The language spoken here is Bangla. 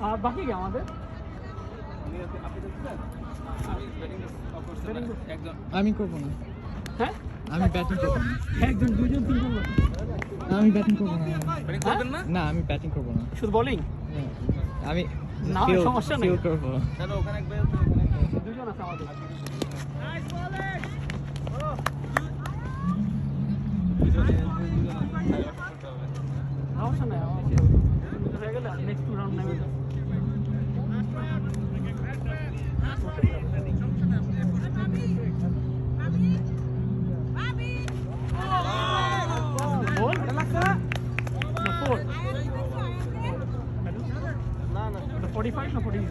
আর বাকি কি আমাদের? আমি করবো না। হ্যাঁ আমি ব্যাটিং করবো না। একজন দুজন তিনজন আমি ব্যাটিং করবো না। ব্যাটিং করবেন না? না আমি ব্যাটিং করবো না। শুধু বোলিং? আমি না সমস্যা নেই করবো। চলো ওখানে দুজন আছে আমাদের। সমস্যা নাই হয়ে গেলে নেক্সট রাউন্ড নেবে। না 45 না 46